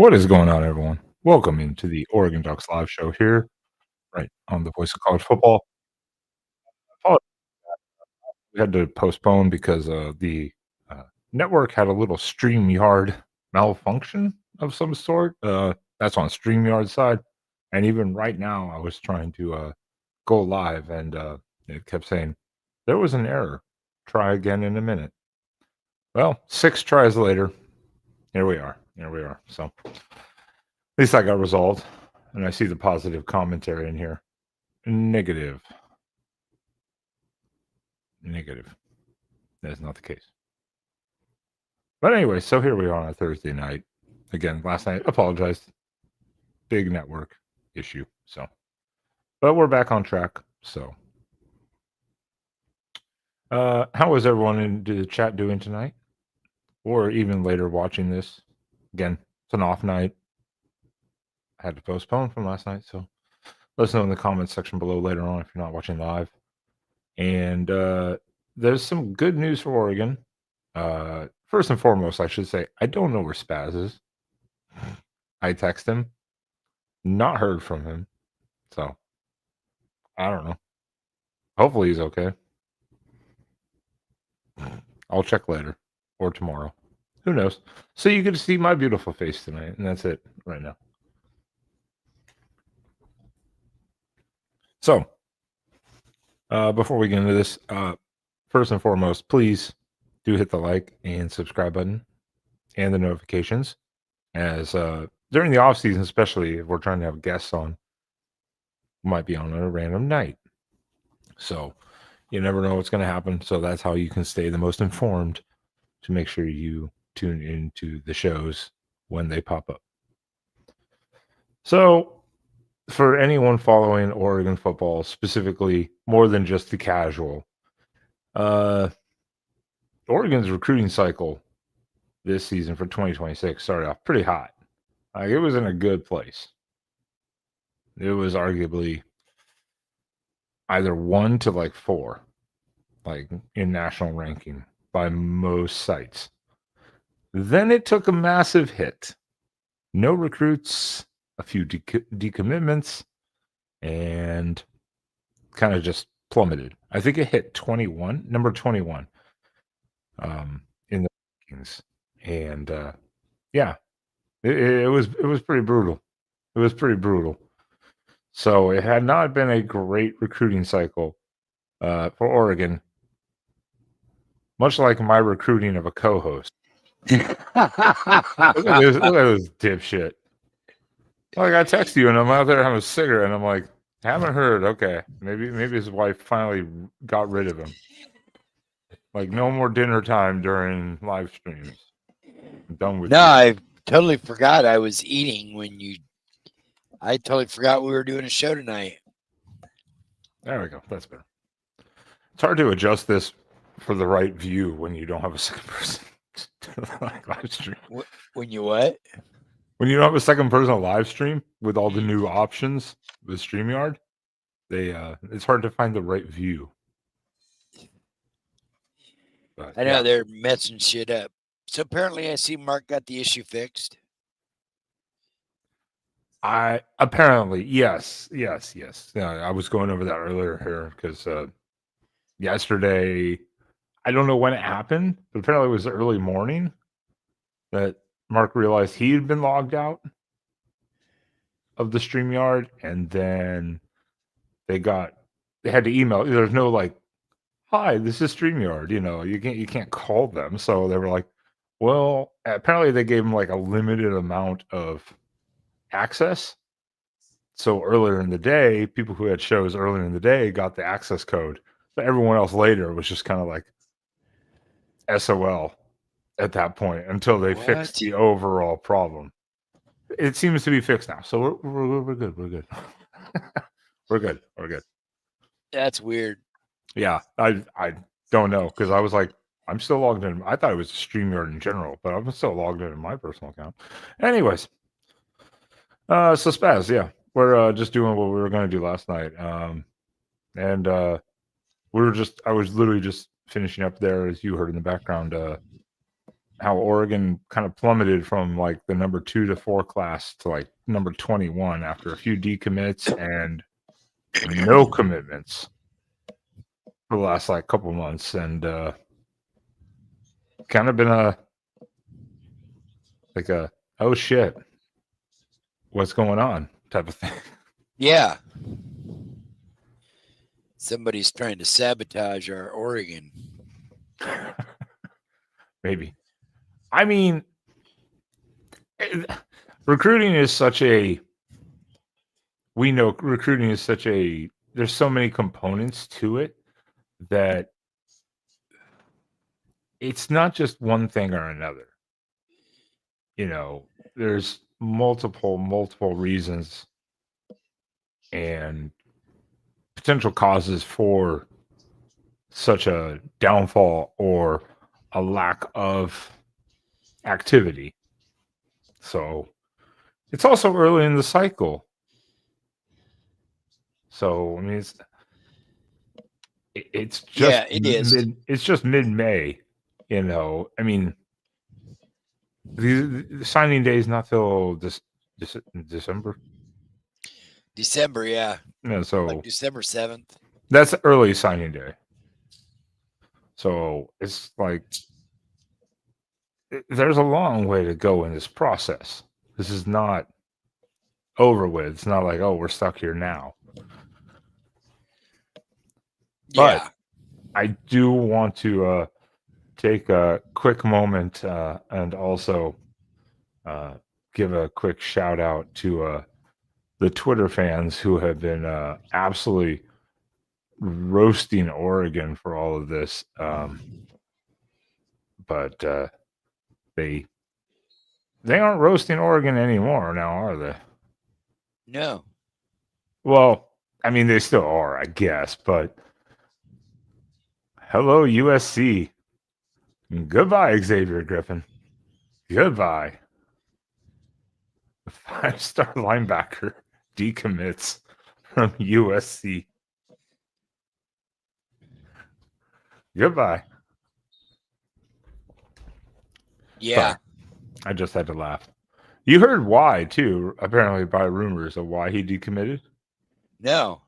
What is going on, everyone? Welcome into the Oregon Ducks live show here, right on the Voice of College Football. Apologies, we had to postpone because the uh, network had a little StreamYard malfunction of some sort. That's on StreamYard's side, and even right now, I was trying to go live, and it kept saying there was an error. Try again in a minute. Well, 6 tries later, here we are. Here we are. So at least I got resolved, and I see the positive commentary in here. Negative. Negative. That is not the case. But anyway, so here we are on a Thursday night. Again, last night, apologized. Big network issue. So, but we're back on track. So, how is everyone in the chat doing tonight? Or even later watching this? Again, it's an off night. I had to postpone from last night. So, let us know in the comments section below later on if you're not watching live. And there's some good news for Oregon. First and foremost, I should say, I don't know where Spaz is. I text him, not heard from him. So, I don't know. Hopefully he's okay. I'll check later or tomorrow. Who knows? So you get to see my beautiful face tonight, and that's it right now. So, before we get into this, first and foremost, please do hit the like and subscribe button and the notifications. As during the off season, especially if we're trying to have guests on, might be on a random night. So you never know what's going to happen. So that's how you can stay the most informed to make sure you tune into the shows when they pop up. So for anyone following Oregon football, specifically more than just the casual, Oregon's recruiting cycle this season for 2026 started off pretty hot. Like, it was in a good place. It was arguably either 1 to like 4, like in national ranking by most sites. Then it took a massive hit. No recruits, a few decommitments, and kind of just plummeted. I think it hit number 21, in the rankings. And yeah, it was pretty brutal. It was pretty brutal. So it had not been a great recruiting cycle for Oregon, much like my recruiting of a co-host. Look at this dipshit. Like, I text you and I'm out there having a cigarette and I'm like, haven't heard. Okay, maybe his wife finally got rid of him. Like, no more dinner time during live streams. I'm done with No, you. I totally forgot I was eating when you. I totally forgot we were doing a show tonight. There we go. That's better. It's hard to adjust this for the right view when you don't have a second person like live stream. When you what? When you don't have a second person live stream with all the new options with StreamYard, it's hard to find the right view. But, I know they're messing shit up. So apparently, I see Mark got the issue fixed. Apparently yes. Yeah, I was going over that earlier here because yesterday, I don't know when it happened, but apparently it was early morning that Mark realized he had been logged out of the StreamYard, and then they had to email. There's no like, hi, this is StreamYard. You can't call them. So they were like, well, apparently they gave him like a limited amount of access. So earlier in the day, people who had shows earlier in the day got the access code, but everyone else later was just kind of like SOL at that point until they fixed the overall problem. It seems to be fixed now, so we're good. We're good. We're good. That's weird. Yeah, I don't know, because I was like, I'm still logged in. I thought it was StreamYard in general, but I'm still logged in my personal account. Anyways, so Spaz, yeah, we're just doing what we were going to do last night, and I was literally just finishing up there, as you heard in the background, how Oregon kind of plummeted from like the number 2 to 4 class to like number 21 after a few decommits and no commitments for the last like couple months, and kind of been a oh shit, what's going on type of thing. Yeah. Somebody's trying to sabotage our Oregon. Maybe. I mean, recruiting is such a, we know recruiting is such a, there's so many components to it that it's not just one thing or another. You know, there's multiple reasons and potential causes for such a downfall or a lack of activity. So it's also early in the cycle. So I mean, it's just it is. it's just mid-May. You know, I mean, the signing day is not till December. December, yeah. Yeah, so Like December 7th. that's early signing day. So it's like there's a long way to go in this process. This is not over with. It's not like, oh, we're stuck here now. But Yeah. I do want to take a quick moment and also give a quick shout out to the Twitter fans who have been absolutely roasting Oregon for all of this. But they aren't roasting Oregon anymore now, are they? No. Well, I mean, they still are, I guess, but hello, USC. Goodbye, Xavier Griffin. Goodbye. The 5-star linebacker decommits from USC. Goodbye. Yeah. Sorry. I just had to laugh. You heard why, too, apparently by rumors of why he decommitted? No.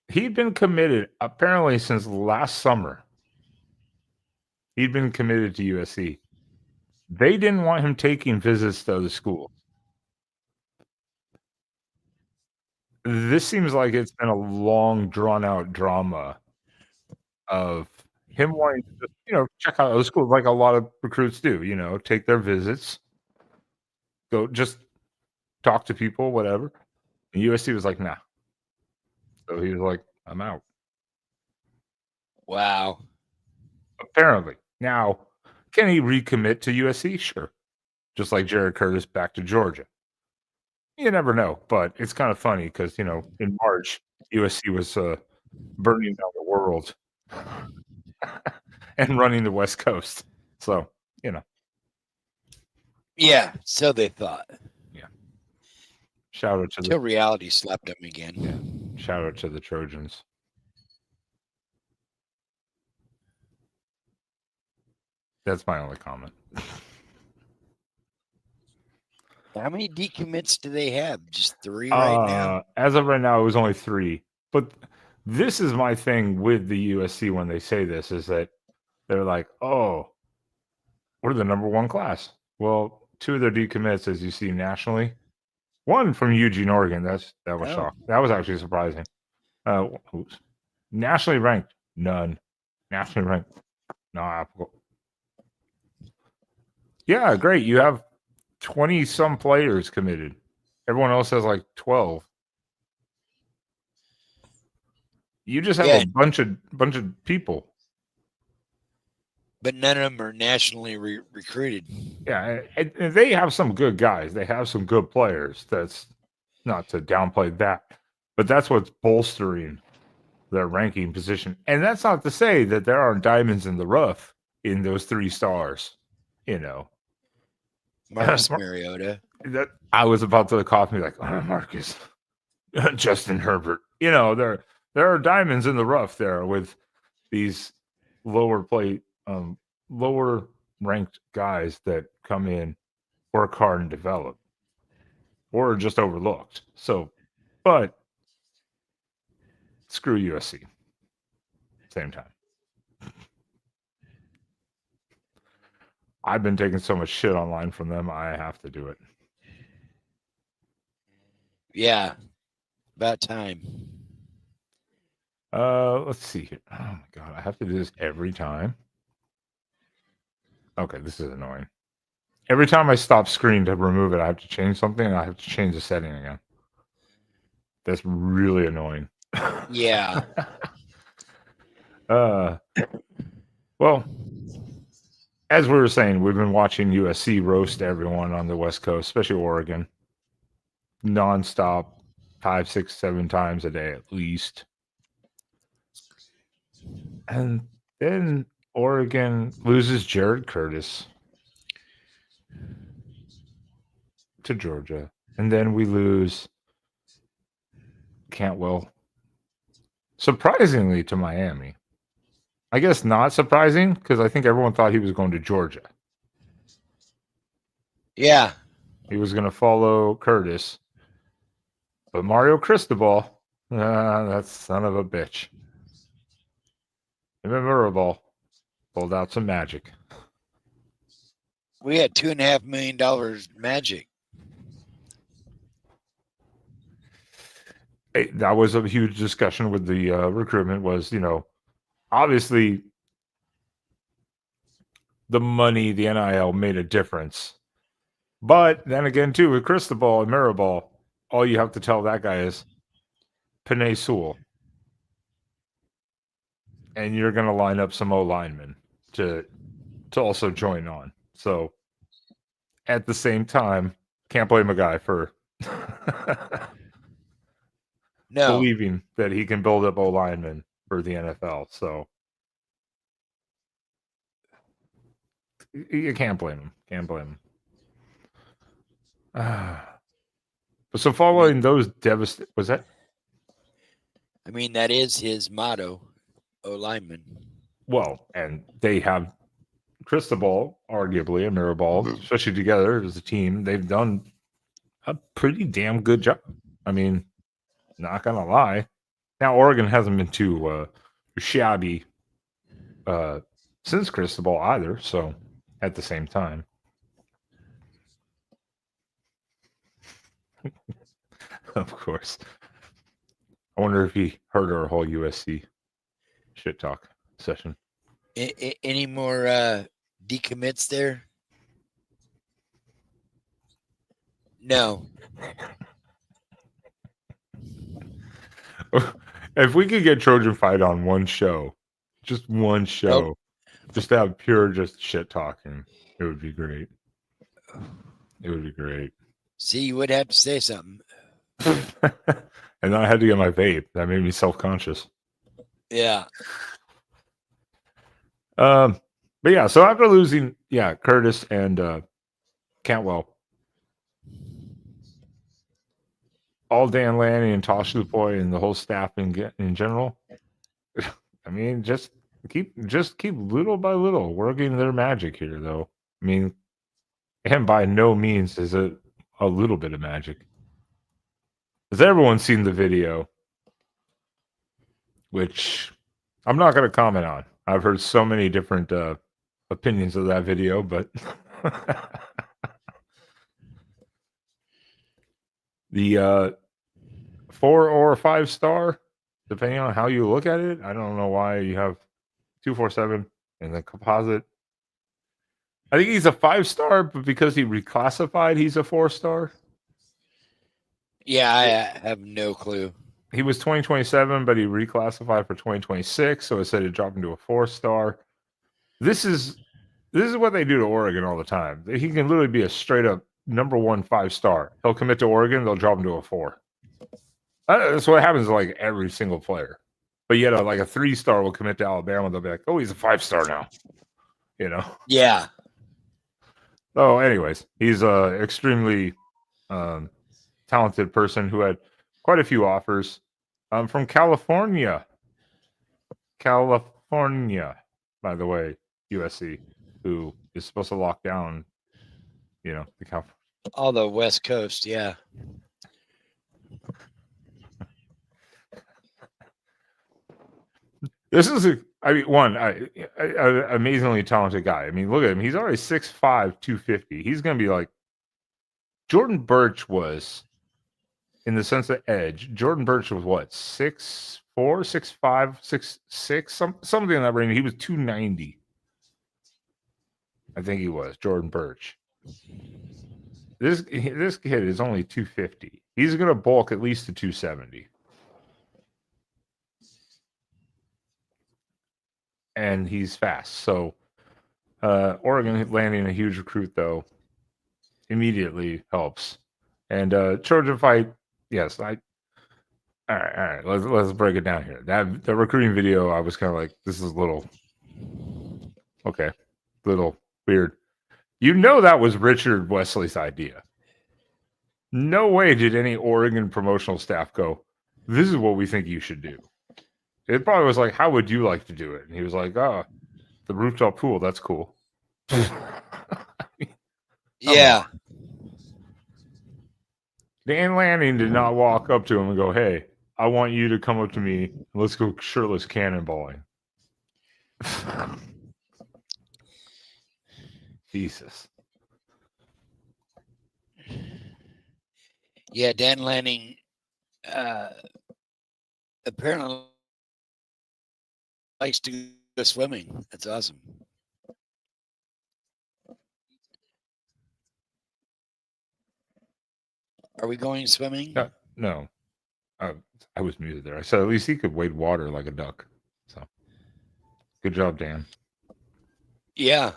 He'd been committed apparently since last summer. He'd been committed to USC. They didn't want him taking visits to other schools. This seems like it's been a long, drawn-out drama of him wanting to just, check out other schools like a lot of recruits do, take their visits, go just talk to people, whatever. And USC was like, nah. So he was like, I'm out. Wow. Apparently. Now, can he recommit to USC? Sure. Just like Jared Curtis back to Georgia. You never know, but it's kind of funny because, in March, USC was burning down the world and running the West Coast. So, Yeah, so they thought. Yeah. Shout out to Till reality slapped them again. Yeah. Shout out to the Trojans. That's my only comment. How many decommits do they have? Just 3 right now? As of right now, it was only 3. But this is my thing with the USC when they say this, is that they're like, oh, we're the number 1 class. Well, 2 of their decommits, as you see nationally, 1 from Eugene, Oregon. That was shocking. That was actually surprising. Nationally ranked, none. Nationally ranked, no applicable. Yeah, great. You have 20 some players committed. Everyone else has like 12. You just have a bunch of people. But none of them are nationally recruited. Yeah, and they have some good guys. They have some good players. That's not to downplay that, but that's what's bolstering their ranking position. And that's not to say that there aren't diamonds in the rough in those 3 stars. Marcus Mariota. That I was about to cough me like, oh, Marcus, Justin Herbert. There are diamonds in the rough there with these lower ranked guys that come in, work hard, and develop, or are just overlooked. So, but screw USC. Same time. I've been taking so much shit online from them. I have to do it. Yeah. About time. Let's see here. Oh my god, I have to do this every time. Okay, this is annoying. Every time I stop screen to remove it, I have to change something, and I have to change the setting again. That's really annoying. Yeah. Well, as we were saying, we've been watching USC roast everyone on the West Coast, especially Oregon, nonstop, 5, 6, 7 times a day at least. And then Oregon loses Jared Curtis to Georgia. And then we lose Cantwell, surprisingly, to Miami. I guess not surprising because I think everyone thought he was going to Georgia. Yeah. He was going to follow Curtis. But Mario Cristobal, that son of a bitch. Him and Mirabal pulled out some magic. We had $2.5 million magic. That was a huge discussion with the recruitment was, obviously the money, the NIL made a difference. But then again, too, with Cristobal and Mirabal, all you have to tell that guy is Panay Sewell. And you're going to line up some O-linemen to also join on. So at the same time, can't blame a guy for believing that he can build up O-linemen for the NFL. So you can't blame him. Can't blame him. But so following those devastating, was that? I mean, that is his motto, O-lineman. Well, and they have Cristobal, arguably, and Mirabal, especially together as a team, they've done a pretty damn good job. I mean, not gonna lie. Now Oregon hasn't been too shabby since Cristobal either. So at the same time, of course, I wonder if he heard our whole USC shit talk session. Any more decommits there? No. If we could get Trojan Fight on one show, just one show, just to have pure just shit talking, it would be great. It would be great. See, you would have to say something. And then I had to get my vape. That made me self-conscious. Yeah. But yeah, so after losing, Curtis and Cantwell, all Dan Lanning and Tosh Lupoy and the whole staff in general, I mean, just keep little by little working their magic here, though. I mean, and by no means is it a little bit of magic. Has everyone seen the video? Which I'm not going to comment on. I've heard so many different opinions of that video, but the 4 or 5 star, depending on how you look at it. I don't know why you have 247 and the composite. I think he's a 5 star, but because he reclassified, he's a 4-star. Yeah, I have no clue. He was 2027, but he reclassified for 2026, so it said it dropped into a 4-star. This is what they do to Oregon all the time. He can literally be a straight up number 1 5-star. He'll commit to Oregon, they'll drop him to a 4. That's what happens to like every single player. But yet, like a 3-star will commit to Alabama. They'll be like, "Oh, he's a 5-star now." Yeah. So, anyways, he's a extremely talented person who had quite a few offers from California. California, by the way, USC, who is supposed to lock down, the California. All the West Coast, yeah. This is amazingly talented guy. I mean, look at him. He's already 6'5", 250. He's going to be like Jordan Birch was in the sense of edge. Jordan Birch was what, 6'4", 6'5", 6'6", something in that range. He was 290. I think he was Jordan Birch. This kid is only 250. He's going to bulk at least to 270. And he's fast. So Oregon landing a huge recruit, though, immediately helps. And Trojan fight, yes. All right. Let's break it down here. The recruiting video, I was kind of like, this is a little weird. That was Richard Wesley's idea. No way did any Oregon promotional staff go, this is what we think you should do. It probably was like, how would you like to do it? And he was like, the rooftop pool, that's cool. Yeah. Dan Lanning did not walk up to him and go, hey, I want you to come up to me and let's go shirtless cannonballing. Jesus. Yeah, Dan Lanning apparently likes to go swimming. That's awesome. Are we going swimming? No. I was muted there. I said at least he could wade water like a duck. So good job, Dan. Yeah.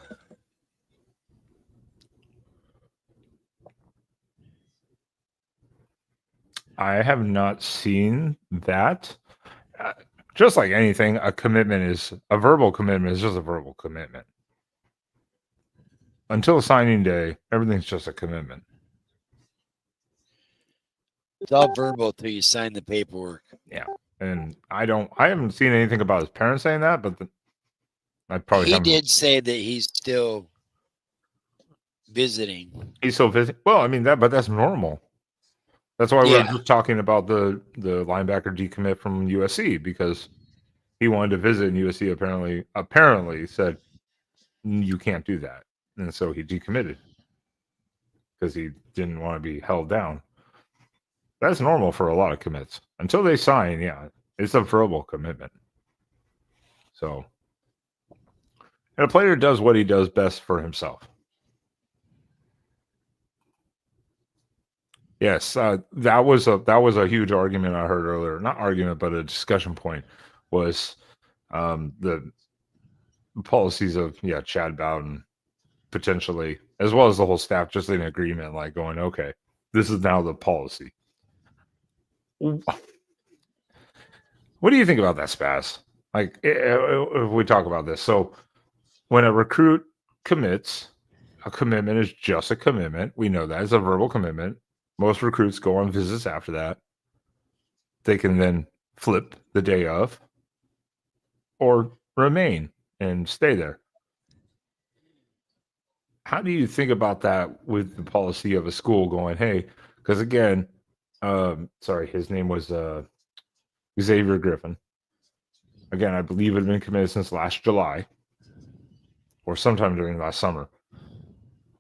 I have not seen that. Just like anything, a verbal commitment is just a verbal commitment. Until signing day, everything's just a commitment. It's all verbal till you sign the paperwork. Yeah. And I haven't seen anything about his parents saying that, but he did say that he's still visiting. He's still visiting. Well, I mean but that's normal. That's why we were just talking about the linebacker decommit from USC, because he wanted to visit, and USC apparently said you can't do that, and so he decommitted because he didn't want to be held down. That's normal for a lot of commits until they sign. Yeah, it's a verbal commitment. So, and a player does what he does best for himself. Yes, that was a huge argument I heard earlier. Not argument, but a discussion point was the policies of Chad Bowden potentially, as well as the whole staff, just in agreement, like going, okay, this is now the policy. What do you think about that, Spaz? Like, if we talk about this, so when a recruit commits, a commitment is just a commitment. We know that it's a verbal commitment. Most recruits go on visits after that. They can then flip the day of or remain and stay there. How do you think about that with the policy of a school going, hey, because again, his name was Xavier Griffin. Again, I believe it had been committed since last July or sometime during last summer.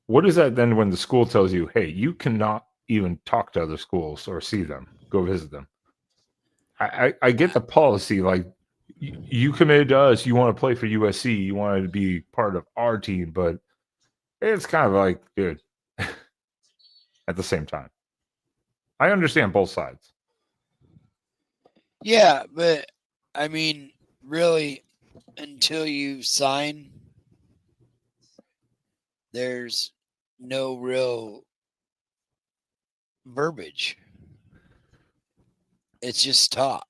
What is that then when the school tells you, hey, you cannot even talk to other schools or see them, go visit them? I get the policy, like you committed to us, you want to play for USC, you wanted to be part of our team, but it's kind of like, dude, at the same time. I understand both sides. Yeah, but I mean, really, until you sign, there's no real verbiage. It's just talk.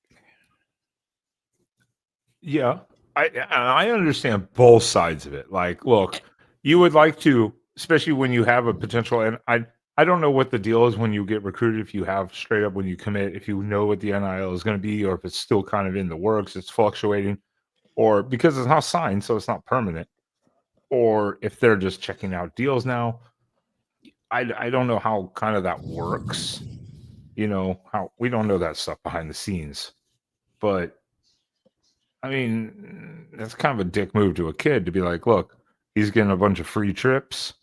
Yeah, I understand both sides of it. Like, look, you would like to, especially when you have a potential, and I don't know what the deal is when you get recruited, if you have straight up when you commit, if you know what the NIL is going to be, or if it's still kind of in the works, it's fluctuating, or because it's not signed, so it's not permanent, or if they're just checking out deals now. I don't know how kind of that works. How we don't know that stuff behind the scenes. But I mean, that's kind of a dick move to a kid to be like, look, he's getting a bunch of free trips,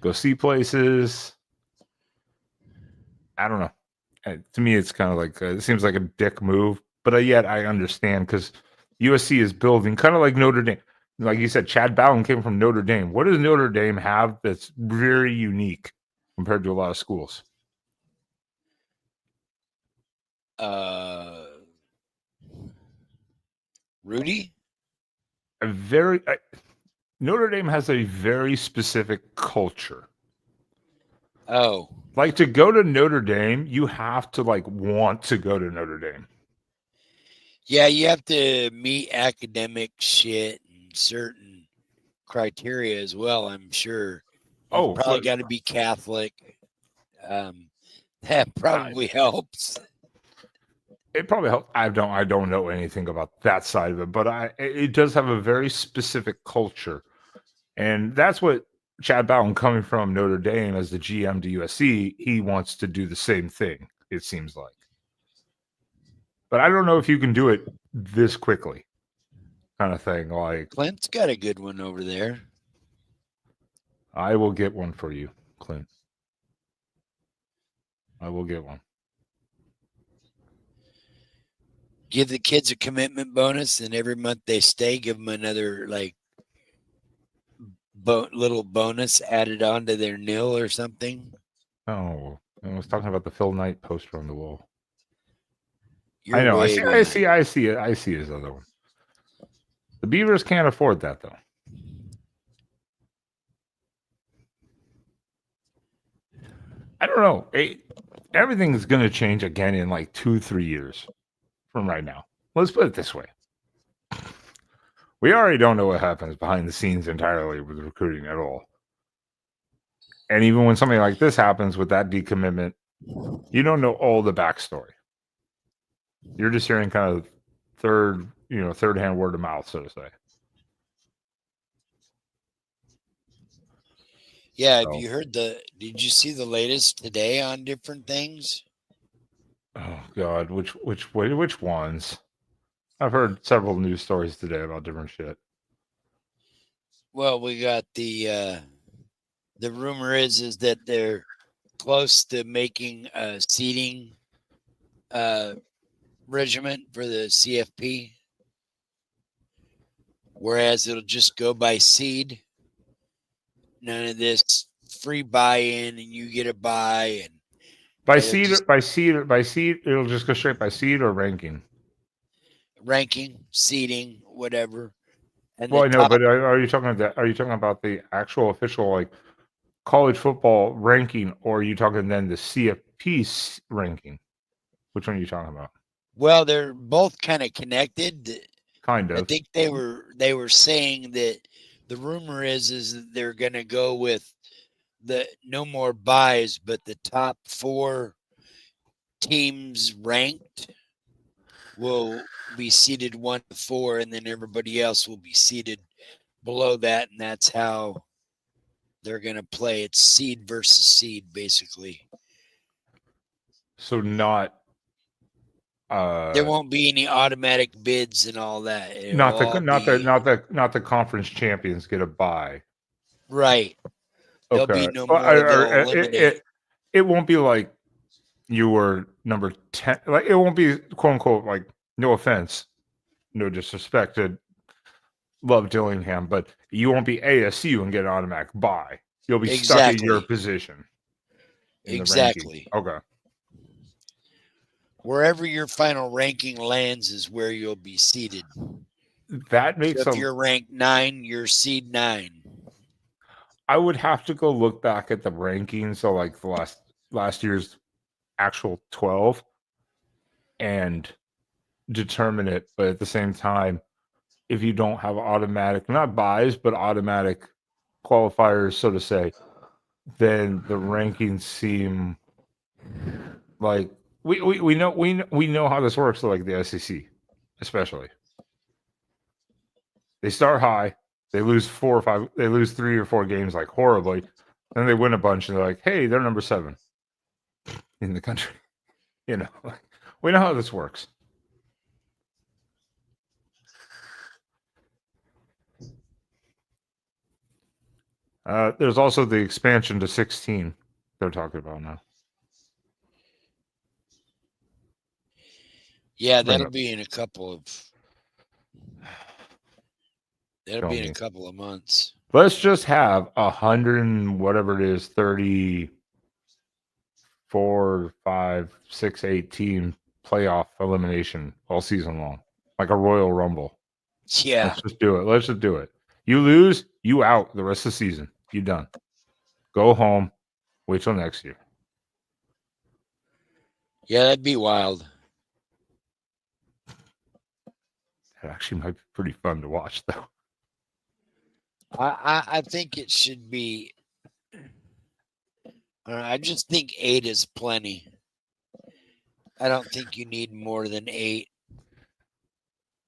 go see places. I don't know. To me, it's kind of like it seems like a dick move, but yet I understand because USC is building kind of like Notre Dame. Like you said, Chad Bowden came from Notre Dame. What does Notre Dame have that's very unique compared to a lot of schools? Rudy? Notre Dame has a very specific culture. Oh. Like to go to Notre Dame, you have to like want to go to Notre Dame. Yeah, you have to meet academic shit and certain criteria as well, I'm sure. You've probably got to be Catholic. That probably helps. It probably helps. I don't know anything about that side of it, but it does have a very specific culture. And that's what Chad Bowden, coming from Notre Dame as the GM to USC, he wants to do the same thing, it seems like. But I don't know if you can do it this quickly, kind of thing. Like, Clint's got a good one over there. I will get one for you, Clint. I will get one. Give the kids a commitment bonus, and every month they stay, give them another like little bonus added on to their nil or something. Oh, I was talking about the Phil Knight poster on the wall. You're I know. I see it. I see his other one. The Beavers can't afford that though. I don't know. Everything's going to change again in like 2-3 years from right now. Let's put it this way. We already don't know what happens behind the scenes entirely with recruiting at all. And even when something like this happens with that decommitment, you don't know all the backstory. You're just hearing kind of third-hand word of mouth, so to say. Yeah, have you heard did you see the latest today on different things? Oh God, which ones? I've heard several news stories today about different shit. Well, we got the rumor is that they're close to making a seating regiment for the CFP, whereas it'll just go by seed. None of this free buy-in and you get a buy and by seed, it'll just go straight by seed or ranking. Ranking, seeding, whatever. And well, I know, but are you talking about Are you talking about the actual official like college football ranking, or are you talking then the CFP ranking? Which one are you talking about? Well, they're both kind of connected. Kind of. I think they were saying that the rumor is that they're going to go with the no more buys, but the top 4 teams ranked will be seeded 1 to 4, and then everybody else will be seeded below that, and that's how they're going to play. It's seed versus seed, basically. So not. There won't be any automatic bids and all that. Not the conference champions get a bye. Right. There'll be no more. It won't be like you were number 10. Like it won't be quote unquote like, no offense, no disrespect to Love Dillingham, but you won't be ASU and get an automatic bye. You'll be stuck in your position. Exactly. Okay. Wherever your final ranking lands is where you'll be seated. That makes so if you're ranked 9, you're seed 9. I would have to go look back at the rankings, so like the last year's actual 12, and determine it. But at the same time, if you don't have automatic, not buys, but automatic qualifiers, so to say, then the rankings seem like we know how this works. So like the SEC, especially, they start high, They lose 4 or 5. They lose 3 or 4 games like horribly. Then they win a bunch, and they're like, "Hey, they're number 7 in the country." You know, we know how this works. There's also the expansion to 16 they're talking about now. Yeah, Bring that'll up. be in a couple of. That'll Show be in me. a couple of months. Let's just have 100 and whatever it is, 34, 5, 6, 8 team playoff elimination all season long, like a Royal Rumble. Yeah. Let's just do it. Let's just do it. You lose, you out the rest of the season. You done. Go home. Wait till next year. Yeah, that'd be wild. It actually might be pretty fun to watch, though. I think it should be. I just think 8 is plenty. I don't think you need more than 8.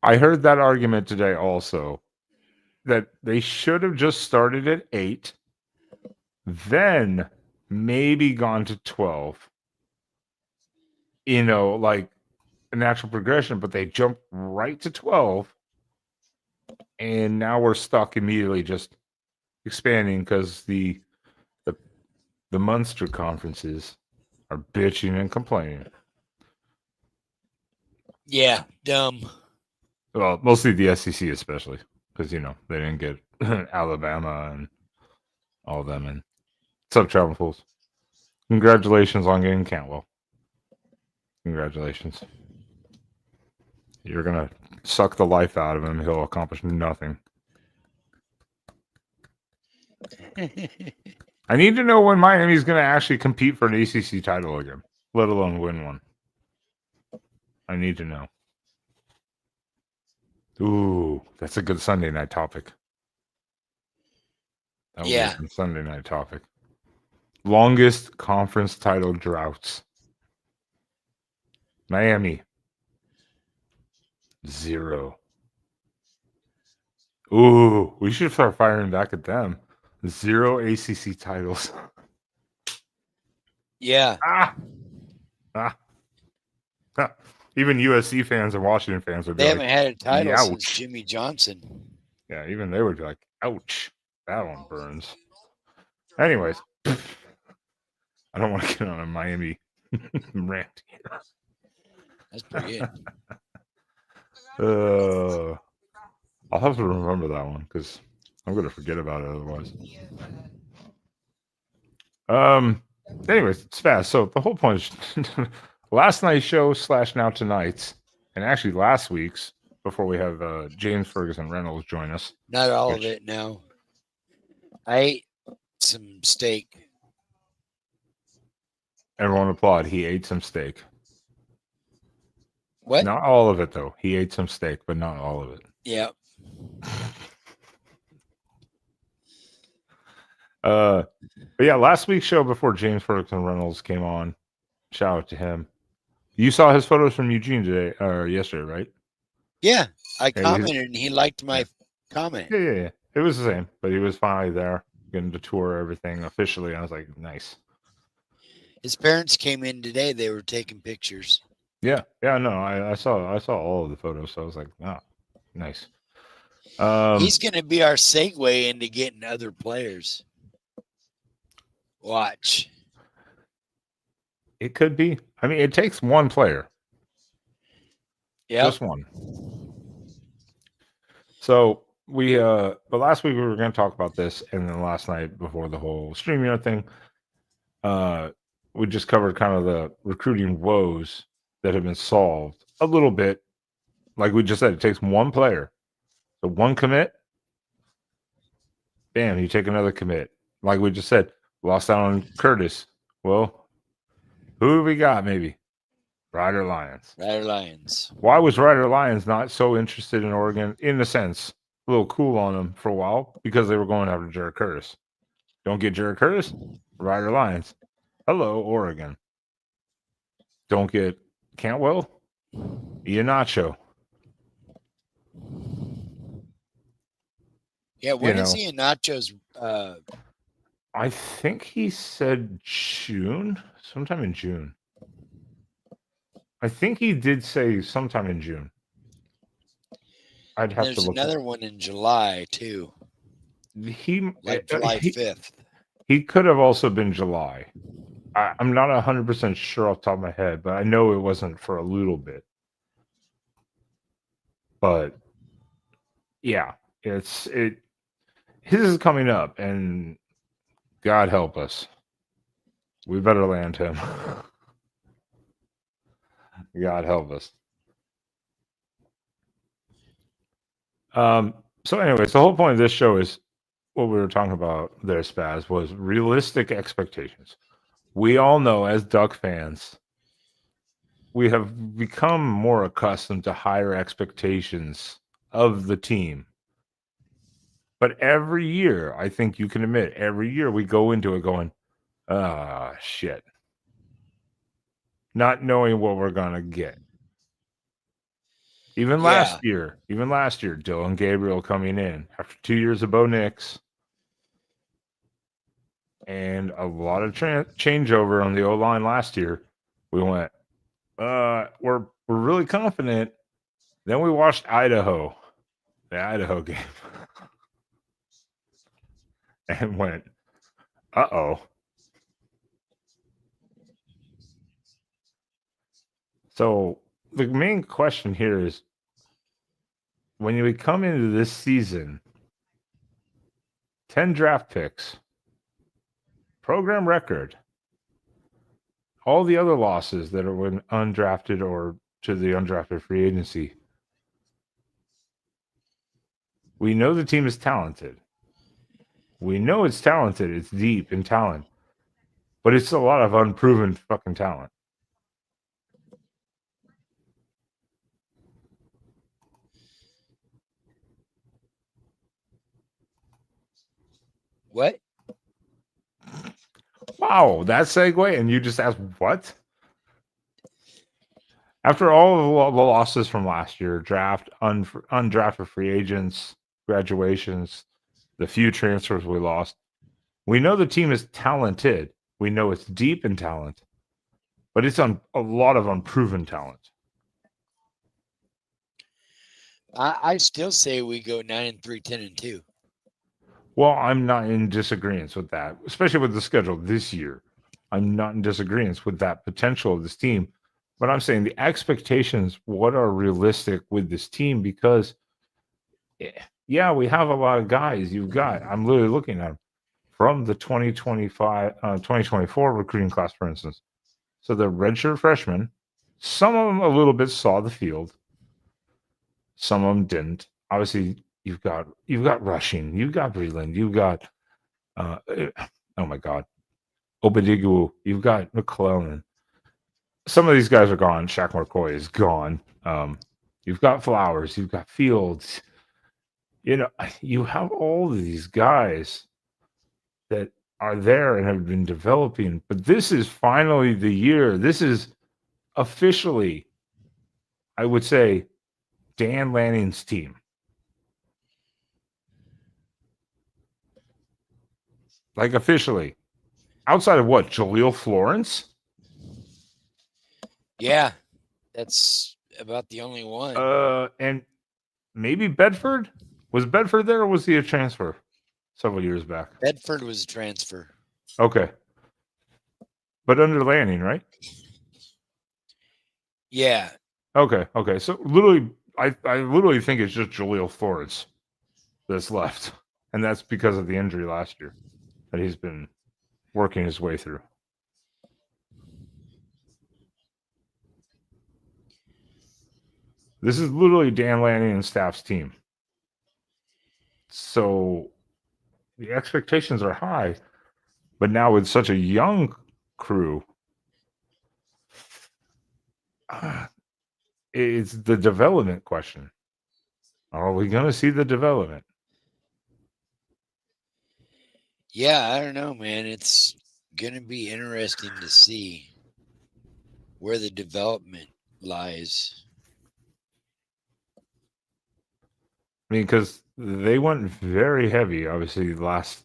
I heard that argument today also, that they should have just started at 8, then maybe gone to 12. You know, like a natural progression, but they jumped right to 12. And now we're stuck immediately just expanding because the Munster conferences are bitching and complaining. Yeah, dumb. Well, mostly the SEC, especially because they didn't get Alabama and all of them. And what's up, Travel Fools? Congratulations on getting Cantwell. Congratulations. You're gonna suck the life out of him. He'll accomplish nothing. I need to know when Miami's gonna actually compete for an ACC title again, let alone win one. I need to know. Ooh, that's a good Sunday night topic. That would be a good Sunday night topic. Longest conference title droughts. Miami. 0. Ooh, we should start firing back at them. 0 ACC titles. Yeah. Ah. Even USC fans and Washington fans would be They like, haven't had a title ouch. since Jimmy Johnson. Yeah, even they would be like, ouch. That one burns. Anyways, I don't want to get on a Miami rant here. That's pretty good. I'll have to remember that one because I'm going to forget about it otherwise. Anyways, it's fast. So the whole point is last night's show / now tonight's, and actually last week's before we have James Ferguson Reynolds join us. Not all of it now. I ate some steak. Everyone applaud. He ate some steak. What? Not all of it, though. He ate some steak, but not all of it. Yeah. But yeah, last week's show before James Ferguson Reynolds came on, shout out to him. You saw his photos from Eugene today or yesterday, right? Yeah. I commented and he liked my comment. Yeah. It was the same, but he was finally there, getting to tour everything officially. I was like, nice. His parents came in today. They were taking pictures. Yeah. No, I saw all of the photos, so I was like, nice. He's going to be our segue into getting other players. Watch. It could be. I mean, it takes one player. Yeah. Just one. So but last week we were going to talk about this, and then last night before the whole StreamYard thing, we just covered kind of the recruiting woes that have been solved a little bit. Like we just said, it takes one player. So one commit, bam, you take another commit. Like we just said, lost out on Curtis. Well, who do we got maybe? Rider Lions. Rider Lions. Why was Rider Lions not so interested in Oregon? In a sense, a little cool on them for a while because they were going after Jared Curtis. Don't get Jared Curtis, Rider Lions. Hello, Oregon. Don't get Cantwell, Iheanacho. Yeah, you when is know, he in Nacho's? I think he said June, sometime in June. I think he did say sometime in June. I'd And have to there's look at another one in July too, he like July he 5th. he could have also been July. I'm not 100% sure off the top of my head, but I know it wasn't for a little bit. But yeah, it his is coming up, and God help us, we better land him. God help us. So anyways, the whole point of this show is what we were talking about there, Spaz, was realistic expectations. We all know as Duck fans, we have become more accustomed to higher expectations of the team. But every year, I think you can admit, every year we go into it going, ah, shit. Not knowing what we're going to get. Yeah, Even last year, Dylan Gabriel coming in after 2 years of Bo Nix and a lot of changeover on the O line last year. We went, we're really confident. Then we watched Idaho, the Idaho game, and went, uh-oh. So the main question here is when we come into this season, 10 draft picks, program record, all the other losses that are when undrafted or to the undrafted free agency. We know the team is talented. We know it's talented. It's deep in talent, but it's a lot of unproven fucking talent. what? Wow, that segue, and you just asked what? After all of the losses from last year, draft, undrafted free agents, graduations, the few transfers we lost, we know the team is talented. We know it's deep in talent, but it's on a lot of unproven talent. I still say we go 9-3, 10-2. Well, I'm not in disagreement with that, especially with the schedule this year. I'm not in disagreement with that potential of this team, but I'm saying the expectations, what are realistic with this team? Because, yeah, we have a lot of guys. I'm literally looking at them from the 2025, 2024 recruiting class, for instance. So the redshirt freshmen, some of them a little bit saw the field, some of them didn't. Obviously, you've got rushing, you've got Breland, you've got oh my god, Obadigu, you've got McClellan. Some of these guys are gone. Shaq McCoy is gone. You've got Flowers, you've got Fields. You have all of these guys that are there and have been developing. But this is finally the year. This is officially, I would say, Dan Lanning's team. Like officially. Outside of what? Jaleel Florence? Yeah, that's about the only one. And maybe Bedford? Was Bedford there or was he a transfer several years back? Bedford was a transfer. Okay. But under Lanning, right? Yeah. Okay. So literally, I literally think it's just Jaleel Florence that's left. And that's because of the injury last year that he's been working his way through. This is literally Dan Lanning and staff's team. So the expectations are high, but now with such a young crew, it's the development question. Are we going to see the development? Yeah, I don't know, man. It's going to be interesting to see where the development lies. I mean, because they went very heavy, obviously, the last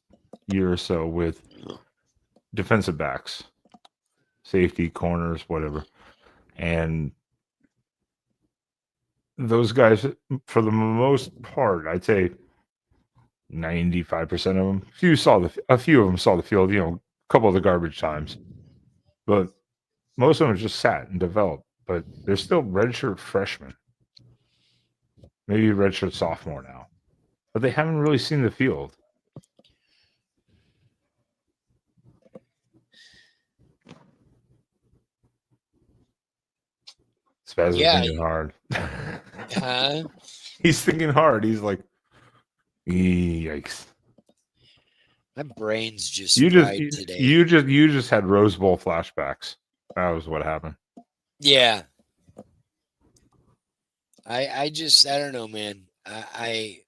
year or so with defensive backs, safety, corners, whatever. And those guys, for the most part, I'd say 95% of them, a few of them saw the field, a couple of the garbage times. But most of them just sat and developed. But they're still redshirt freshmen, maybe redshirt sophomore now. But they haven't really seen the field. Spaz is thinking hard. He's thinking hard. He's like, yikes. My brain's just today. You just had Rose Bowl flashbacks. That was what happened. Yeah. I don't know, man. I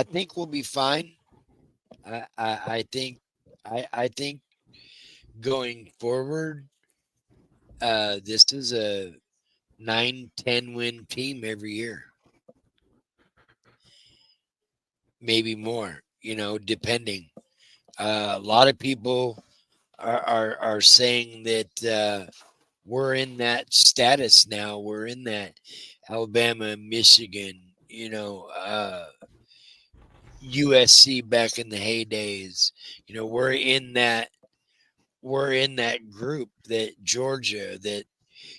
think we'll be fine. I think going forward, this is a 9-10 win team every year. Maybe more, depending. A lot of people are saying that we're in that status now. We're in that Alabama, Michigan, USC back in the heydays. We're in that group, that Georgia, that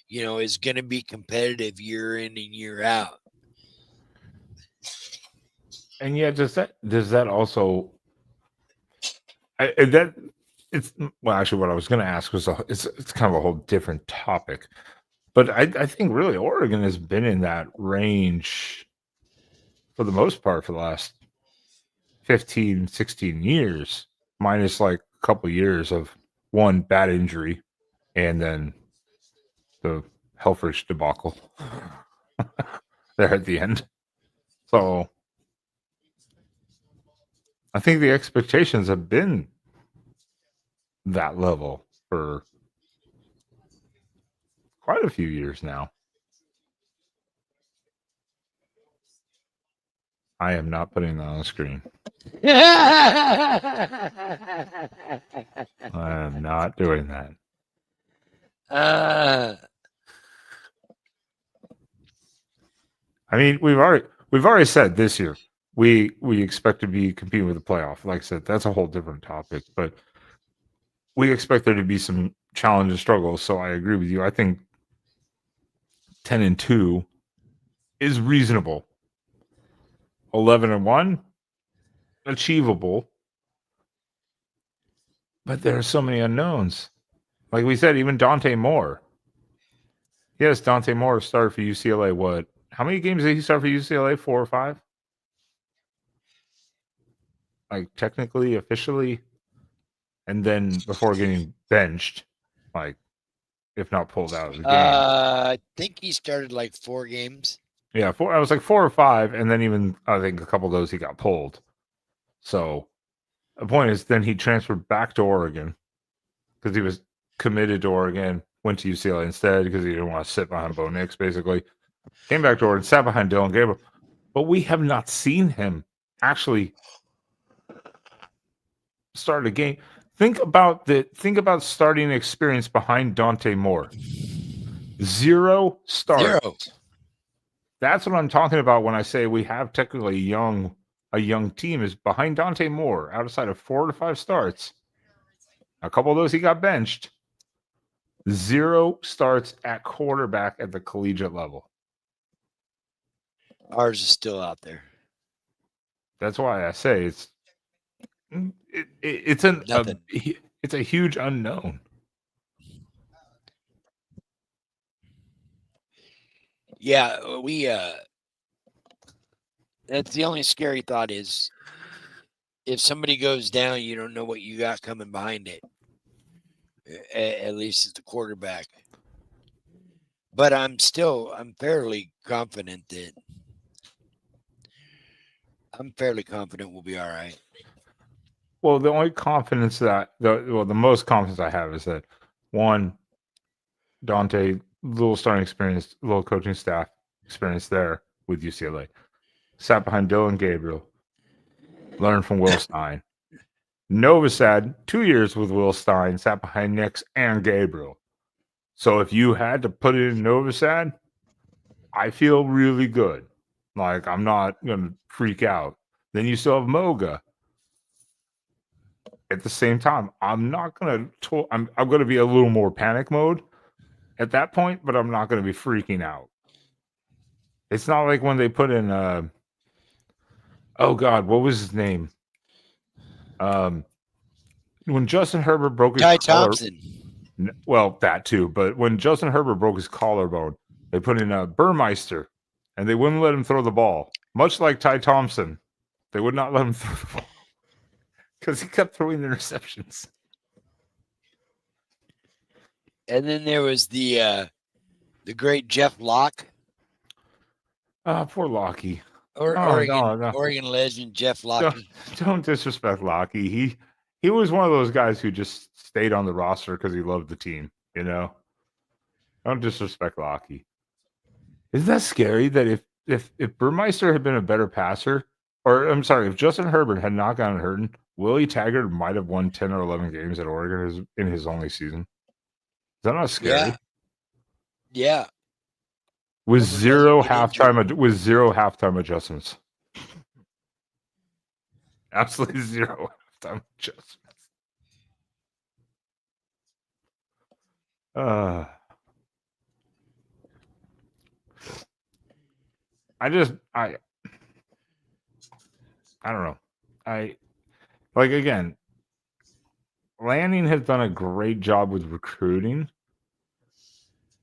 is going to be competitive year in and year out. And yeah, does that also? Well, actually, what I was going to ask was it's kind of a whole different topic, but I think really Oregon has been in that range for the most part for the last 15, 16 years, minus like a couple years of one bad injury and then the Helfrich debacle there at the end. So I think the expectations have been that level for quite a few years now. I am not putting that on the screen. I am not doing that. I mean, we've already said this year we expect to be competing with the playoff. Like I said, that's a whole different topic, but we expect there to be some challenge and struggles. So I agree with you. I think 10-2 is reasonable. 11-1, achievable. But there are so many unknowns. Like we said, even Dante Moore. Yes, Dante Moore started for UCLA. What? How many games did he start for UCLA? 4 or 5? Like technically, officially, and then before getting benched, like if not pulled out of the game. I think he started like 4 games. Yeah, 4. I was like 4 or 5, and then even I think a couple of those he got pulled. So the point is, then he transferred back to Oregon because he was committed to Oregon. Went to UCLA instead because he didn't want to sit behind Bo Nix. Basically, came back to Oregon, sat behind Dylan Gabriel, but we have not seen him actually start a game. Think about starting experience behind Dante Moore. 0 starts. 0. That's what I'm talking about when I say we have technically a young team is behind Dante Moore outside of 4 to 5 starts. A couple of those he got benched. 0 starts at quarterback at the collegiate level. Ours is still out there. That's why I say it's a huge unknown. Yeah, that's the only scary thought is if somebody goes down, you don't know what you got coming behind it. At least as the quarterback. But I'm fairly confident we'll be all right. Well, the only confidence the most confidence I have is that one, Dante, little starting experience, little coaching staff, experience there with UCLA. Sat behind Dylan Gabriel. Learned from Will Stein. Novosad, 2 years with Will Stein, sat behind Nix and Gabriel. So if you had to put it in Novosad, I feel really good. Like, I'm not going to freak out. Then you still have Moga. At the same time, I'm not going to, I'm going to be a little more panic mode at that point, but I'm not going to be freaking out. It's not like when they put in, oh God, what was his name? When Justin Herbert broke his Ty collar, Thompson. well, that too, but when Justin Herbert broke his collarbone, they put in Burmeister, and they wouldn't let him throw the ball. Much like Ty Thompson, they would not let him throw the ball because he kept throwing interceptions. And then there was the great Jeff Locke. Poor Lockie. Oregon legend Jeff Locke. Don't disrespect Lockie. He was one of those guys who just stayed on the roster because he loved the team. You know, don't disrespect Lockie. Isn't that scary that if Burmeister had been a better passer, or I'm sorry, if Justin Herbert had not gotten hurt, Willie Taggart might have won 10 or 11 games at Oregon in his only season. Is that not scary? Yeah. With zero halftime adjustments. Absolutely zero halftime adjustments. I don't know. Again, Lanning has done a great job with recruiting.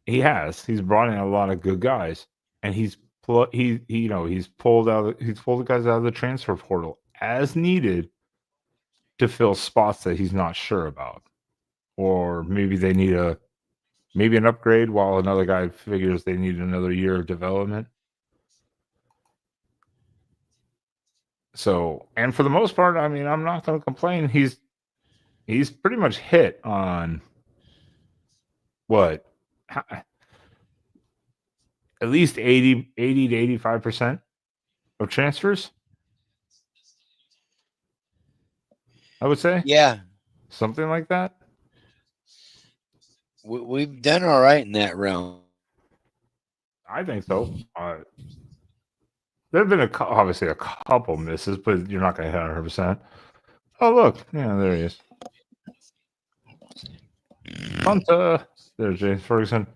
He has. He's brought in a lot of good guys, and he's pulled the guys out of the transfer portal as needed to fill spots that he's not sure about, or maybe they need an upgrade while another guy figures they need another year of development. So, and for the most part, I mean, I'm not going to complain. He's pretty much hit on what, at least 80 to 85% of transfers, I would say. Yeah. Something like that. We've done all right in that realm. I think so. There have been obviously a couple misses, but you're not going to hit 100%. Oh, look. Yeah, there he is. Hunter. There's James Ferguson.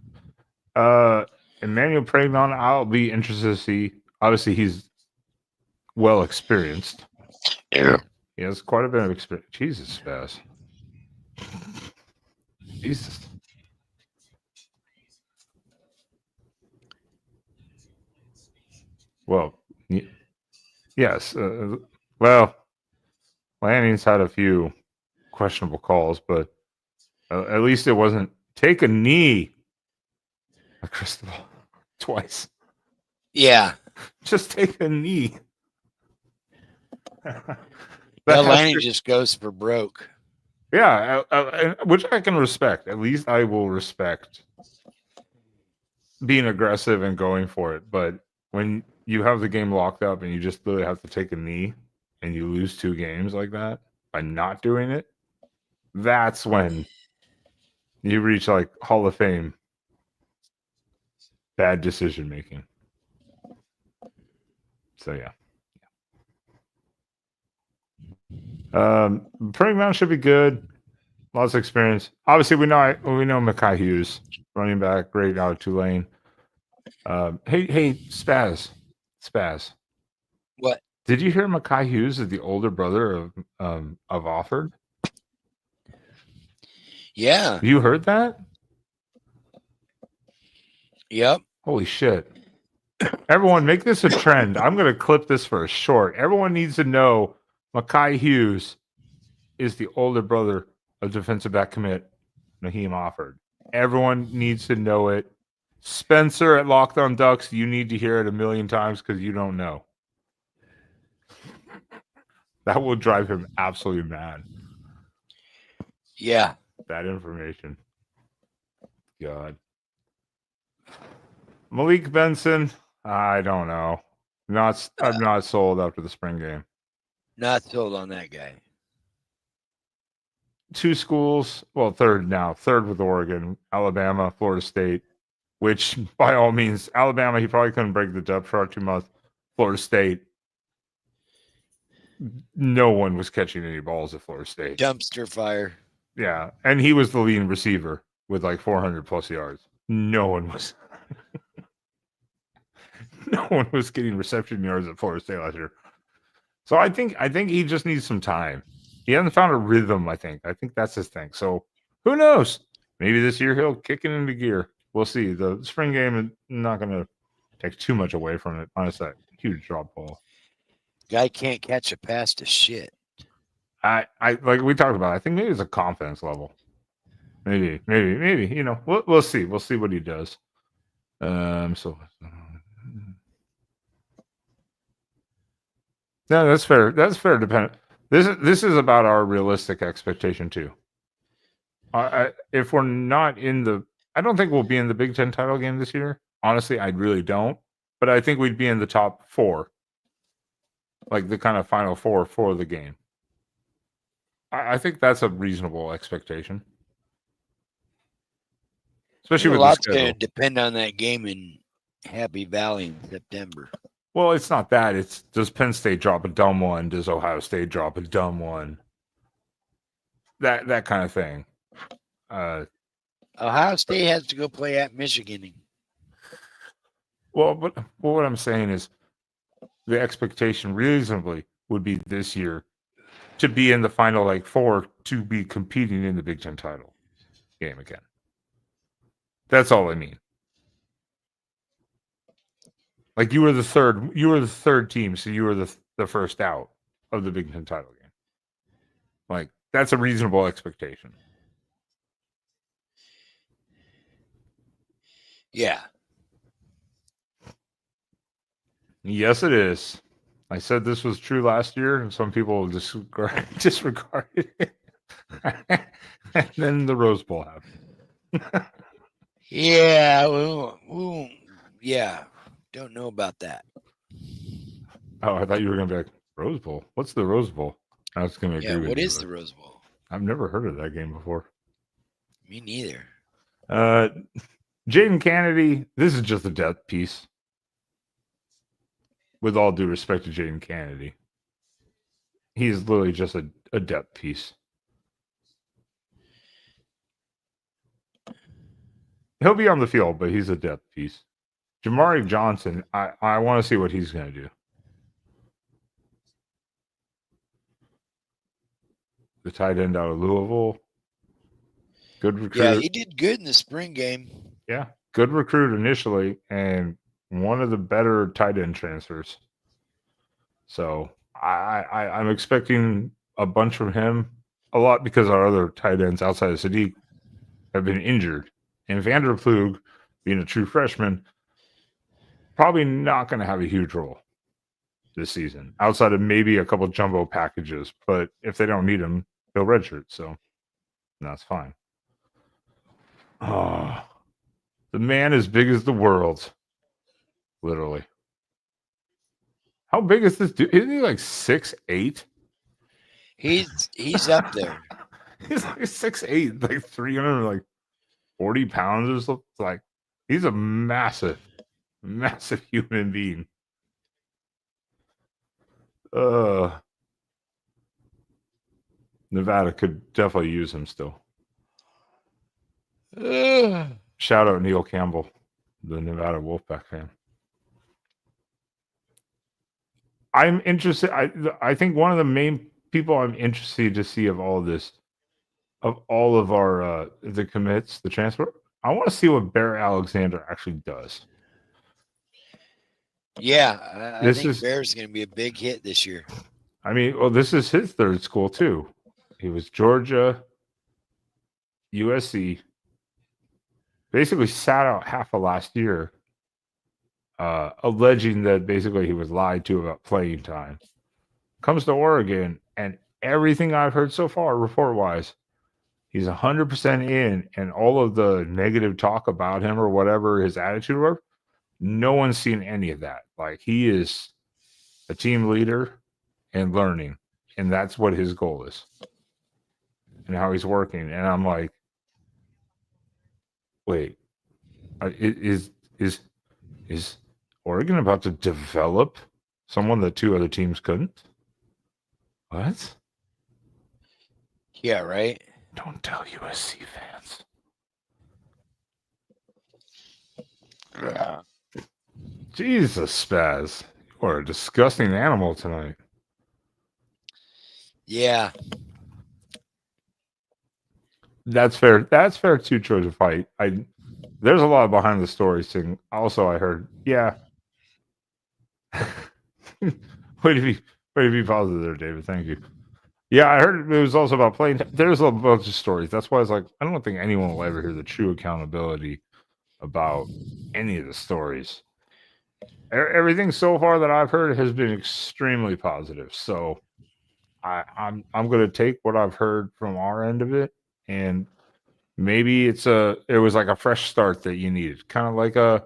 Emmanuel Pregnon, I'll be interested to see. Obviously, he's well experienced. Yeah. He has quite a bit of experience. Jesus, Spaz. Jesus. Well, yes. Well, Lanning's had a few questionable calls, but at least it wasn't take a knee. Cristobal twice. Yeah. Just take a knee. Lanning just goes for broke. Yeah, which I can respect. At least I will respect being aggressive and going for it. But when you have the game locked up and you just literally have to take a knee and you lose 2 games like that by not doing it, that's when you reach like Hall of Fame bad decision making. So yeah. Pregnon should be good. Lots of experience. Obviously, we know Mekhi Hughes, running back, great out of Tulane. Hey, Spaz. What? Did you hear Mekhi Hughes is the older brother of Offord? Yeah. You heard that? Yep. Holy shit. Everyone, make this a trend. I'm going to clip this for a short. Everyone needs to know Mekhi Hughes is the older brother of defensive back commit Naheem Offord. Everyone needs to know it. Spencer at Locked On Ducks, you need to hear it a million times because you don't know. That will drive him absolutely mad. Yeah. That information. God. Malik Benson, I don't know. I'm not sold after the spring game. Not sold on that guy. 2 schools, well, third now, third with Oregon, Alabama, Florida State, which by all means, Alabama, he probably couldn't break the depth chart too much. Florida State, no one was catching any balls at Florida State. Dumpster fire. Yeah, and he was the leading receiver with like 400 plus yards. No one was. No one was getting reception yards at Florida State last year. So I think he just needs some time. He hasn't found a rhythm, I think that's his thing. So who knows? Maybe this year he'll kick it into gear. We'll see. The spring game is not going to take too much away from it. Honestly, that huge drop ball. Guy can't catch a pass to shit. I like we talked about. I think maybe it's a confidence level. Maybe. You know, we'll see. We'll see what he does. So. No, that's fair. That's fair. Dependent. This is about our realistic expectation too. If we're not in the, I don't think we'll be in the Big Ten title game this year. Honestly, I really don't. But I think we'd be in the top 4, like the kind of final 4 for the game. I think that's a reasonable expectation, especially with the Lots schedule. going to depend on that game in Happy Valley in September. Well, it's not that. It's does Penn State drop a dumb one? Does Ohio State drop a dumb one? That kind of thing. Ohio State has to go play at Michigan. Well, but what I'm saying is the expectation reasonably would be this year to be in the final like 4 to be competing in the Big Ten title game again. That's all I mean. Like you were the third team, so you were the first out of the Big Ten title game. Like that's a reasonable expectation. Yeah. Yes, it is. I said this was true last year, and some people disregarded it. And then the Rose Bowl happened. Yeah. Yeah. Don't know about that. Oh, I thought you were going to be like, Rose Bowl? What's the Rose Bowl? I was going to agree with you. What is the Rose Bowl? I've never heard of that game before. Me neither. Jaden Kennedy, this is just a depth piece. With all due respect to Jaden Kennedy, he's literally just a depth piece. He'll be on the field, but he's a depth piece. Jamari Johnson, I want to see what he's going to do. The tight end out of Louisville. Good recruit. Yeah, he did good in the spring game. Yeah, good recruit initially, and one of the better tight end transfers. So I'm expecting a bunch from him, a lot because our other tight ends outside of Sadiq have been injured. And Vanderploeg, being a true freshman, probably not going to have a huge role this season, outside of maybe a couple jumbo packages. But if they don't need him, he'll redshirt. So that's fine. Oh, the man as big as the world. Literally. How big is this dude? Isn't he like 6'8"? He's up there. He's like 6'8", like 340 pounds or something. Like he's a massive human being. Nevada could definitely use him still. Shout out Neil Campbell, the Nevada Wolfpack fan. I'm interested. I think one of the main people I'm interested to see of all this, of all of our the commits, the transfer, I want to see what Bear Alexander actually does. Yeah, I think Bear's going to be a big hit this year. I mean, well, this is his third school too. He was Georgia, USC. Basically sat out half of last year, alleging that basically he was lied to about playing time. Comes to Oregon, and everything I've heard so far, report-wise, he's 100% in, and all of the negative talk about him or whatever his attitude were, No one's seen any of that. Like, he is a team leader and learning, and that's what his goal is, and how he's working. And I'm like, wait, is Oregon about to develop someone that two other teams couldn't? What? Yeah, right. Don't tell USC fans. Yeah. Jesus, Spaz. You are a disgusting animal tonight. Yeah. That's fair. That's fair too, Trojan Fight. There's a lot behind the stories thing. Also, I heard, yeah. way to be positive there, David. Thank you. Yeah, I heard it was also about playing. There's a bunch of stories. That's why I was like, I don't think anyone will ever hear the true accountability about any of the stories. Everything so far that I've heard has been extremely positive. So I'm going to take what I've heard from our end of it, and maybe it was like a fresh start that you needed, kind of like a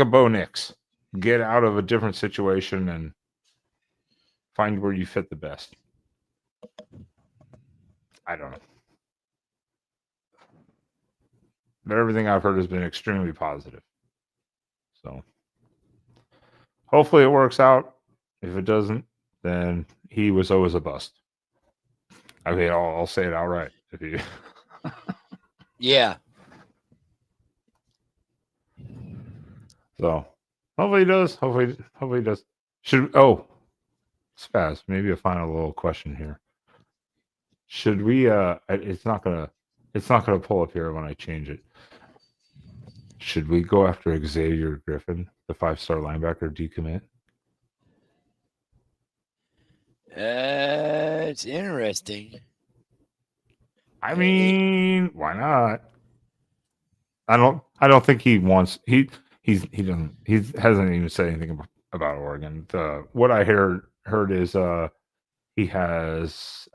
Bo Nix. Get out of a different situation and find where you fit the best. I don't know. But everything I've heard has been extremely positive. So hopefully it works out. If it doesn't, then he was always a bust. I mean, I'll say it outright. If you, Yeah. so hopefully he does. Hopefully he does. Spaz, maybe a final little question here. Should we? It's not gonna pull up here when I change it. Should we go after Xavier Griffin, the 5-star linebacker decommit? It's interesting. I mean, why not? I don't think he wants he hasn't even said anything about Oregon. What I heard is he has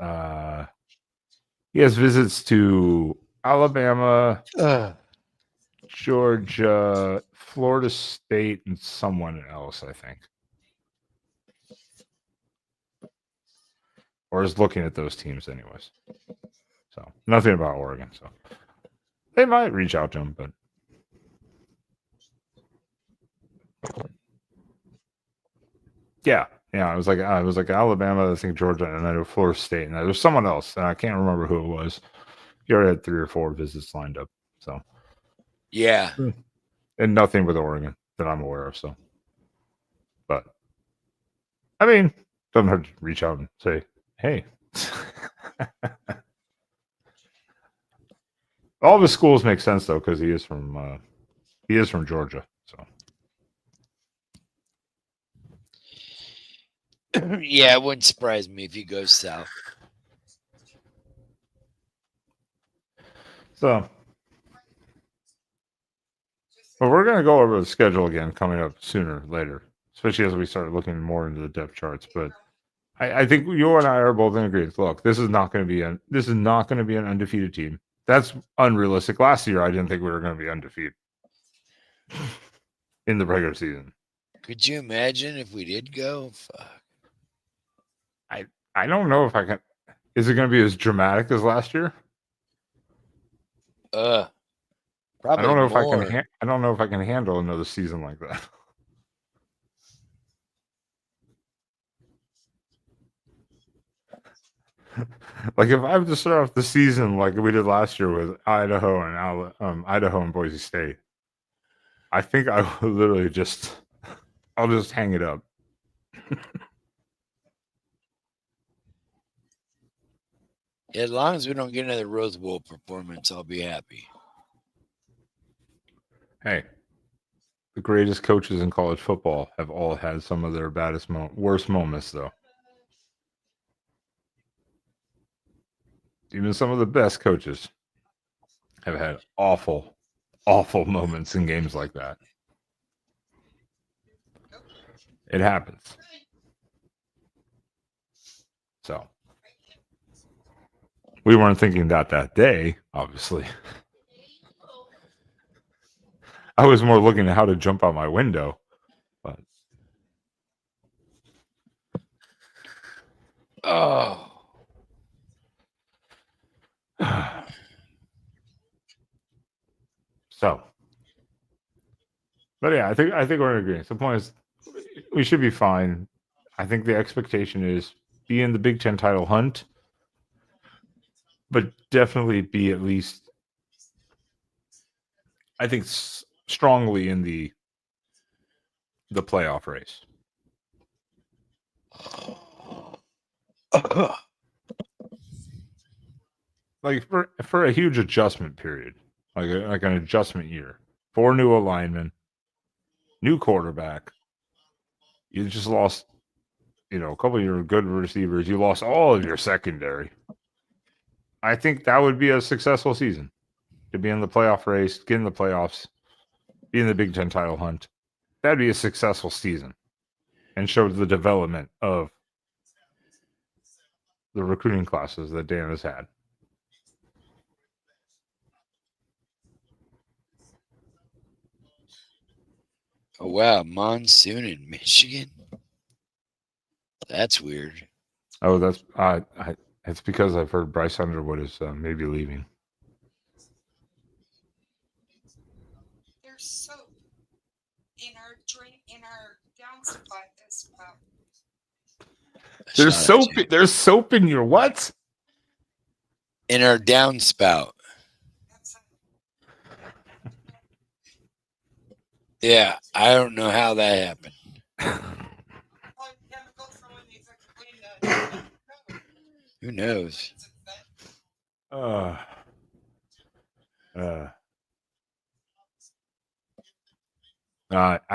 visits to Alabama, Georgia, Florida State, and someone else, I think. Or is looking at those teams anyways. So nothing about Oregon. So they might reach out to him, but yeah, it was like Alabama, I think Georgia, and then Florida State, and there was someone else, and I can't remember who it was. He already had 3 or 4 visits lined up. So Yeah. and nothing with Oregon that I'm aware of. So, but I mean, doesn't hurt to reach out and say, hey. All of his schools make sense though, because he is from Georgia. So Yeah, it wouldn't surprise me if he goes south. but we're gonna go over the schedule again coming up sooner or later, especially as we start looking more into the depth charts. But I think you and I are both in agreement. Look, this is not going to be an undefeated team. That's unrealistic. Last year, I didn't think we were going to be undefeated in the regular season. Could you imagine if we did go? Fuck. I don't know if I can. Is it going to be as dramatic as last year? Probably I don't know more. if I can. I don't know if I can handle another season like that. Like if I have to start off the season like we did last year with Idaho and Boise State, I think I will literally I'll just hang it up. As long as we don't get another Rose Bowl performance, I'll be happy. Hey, the greatest coaches in college football have all had some of their worst moments, though. Even some of the best coaches have had awful, awful moments in games like that. It happens. So we weren't thinking that day, obviously. I was more looking at how to jump out my window. But Oh. So, but yeah, I think we're in agreement. The point is, we should be fine. I think the expectation is be in the Big Ten title hunt, but definitely be at least, I think, strongly in the playoff race. Like for a huge adjustment period, like an adjustment year, 4 new alignment, new quarterback. You just lost, a couple of your good receivers. You lost all of your secondary. I think that would be a successful season to be in the playoff race, get in the playoffs, be in the Big Ten title hunt. That'd be a successful season and show the development of the recruiting classes that Dan has had. Oh, wow. Monsoon in Michigan? That's weird. Oh, that's it's because I've heard Bryce Underwood is maybe leaving. There's soap in our downspout as well. There's soap. There's soap in your what? In our downspout. Yeah, I don't know how that happened. Who knows? I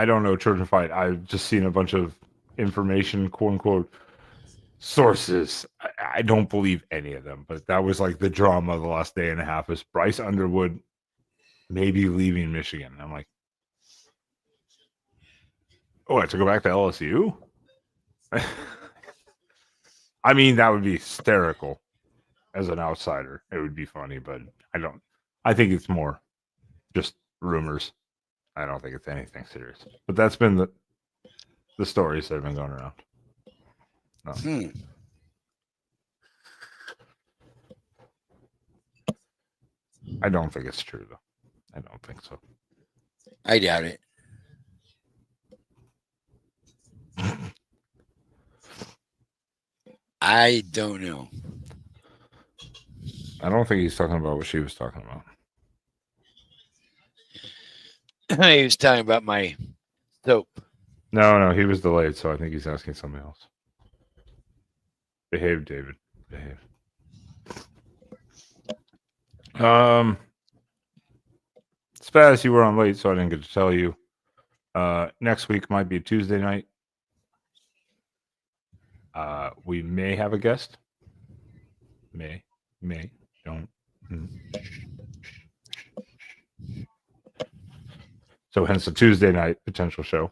don't know Trojan Fight. I've just seen a bunch of information, quote unquote, sources. I don't believe any of them, but that was like the drama of the last day and a half is Bryce Underwood maybe leaving Michigan. I'm like, oh, I have to go back to LSU? I mean, that would be hysterical as an outsider. It would be funny, but I think it's more just rumors. I don't think it's anything serious. But that's been the stories that have been going around. No. I don't think it's true, though. I don't think so. I doubt it. I don't know. I don't think he's talking about what she was talking about. He was talking about my soap. No, he was delayed, so I think he's asking something else. Behave, David. Behave. Spaz, you were on late, so I didn't get to tell you. Next week might be a Tuesday night. We may have a guest. May. Don't. So hence a Tuesday night potential show.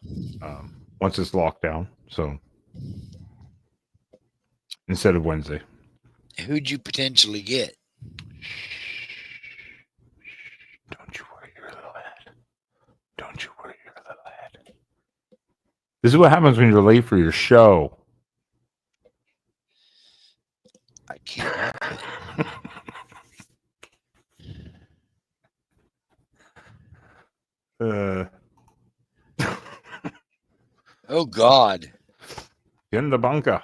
Once it's locked down. So instead of Wednesday. Who'd you potentially get? Don't you worry, your little head. Don't you worry, your little head. This is what happens when you're late for your show. I can't help it. Oh God! Get in the bunker.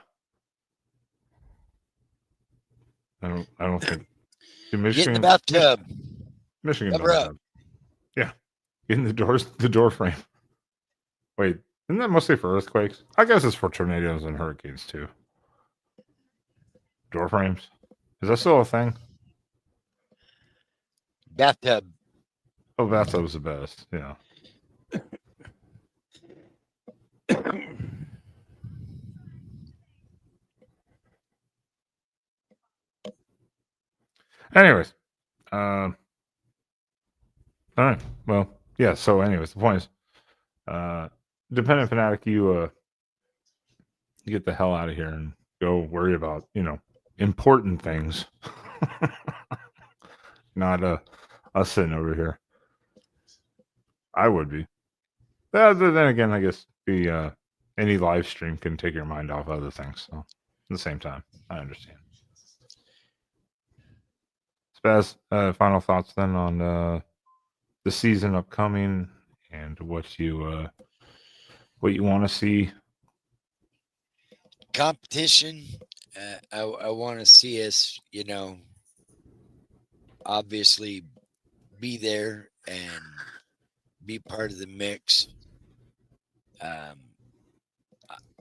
I don't think. Get in the bathtub. Michigan. Cover up. Yeah, get in the door frame. Wait, isn't that mostly for earthquakes? I guess it's for tornadoes and hurricanes too. Door frames. Is that still a thing? Bathtub. Oh, bathtub's the best. Yeah. Anyways, all right. Well, yeah. So, anyways, the point is, Dependent Fanatic, you get the hell out of here and go worry about important things, not us sitting over here. I would be. But then again, I guess the any live stream can take your mind off other things. So at the same time, I understand. Spaz, final thoughts then on the season upcoming and what you want to see. Competition. I want to see us, obviously be there and be part of the mix.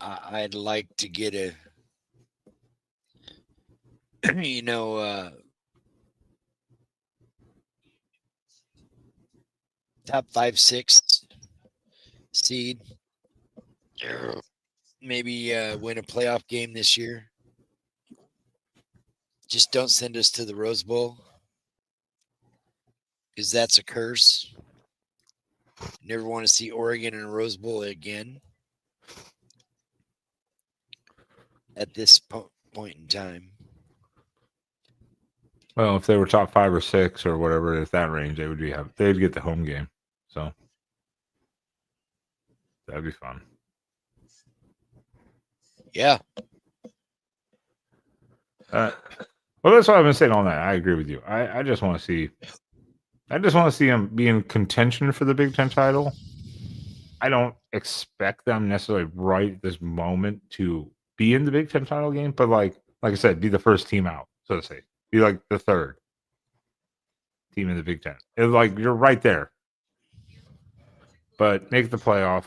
I'd like to get a, top 5, 6 seed. Maybe win a playoff game this year. Just don't send us to the Rose Bowl, because that's a curse. Never want to see Oregon in a Rose Bowl again at this point in time. Well, if they were top 5 or 6 or whatever, if that range, they'd get the home game. So that'd be fun. Yeah. Well, that's what I've been saying all night. I agree with you. I just want to see. I just want to see them be in contention for the Big Ten title. I don't expect them necessarily right this moment to be in the Big Ten title game, but like I said, be the first team out, so to say. Be like the third team in the Big Ten. It's like you're right there, but make the playoff,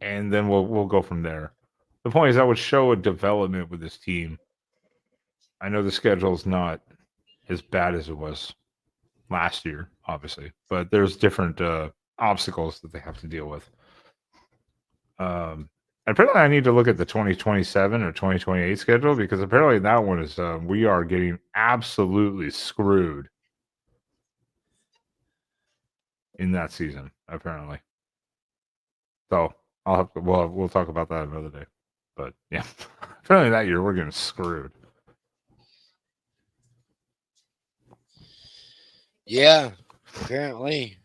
and then we'll go from there. The point is, that would show a development with this team. I know the schedule is not as bad as it was last year, obviously, but there's different obstacles that they have to deal with. Apparently, I need to look at the 2027 or 2028 schedule, because apparently that one is we are getting absolutely screwed in that season. Apparently, so we'll talk about that another day. But yeah, apparently that year we're getting screwed. Yeah, apparently.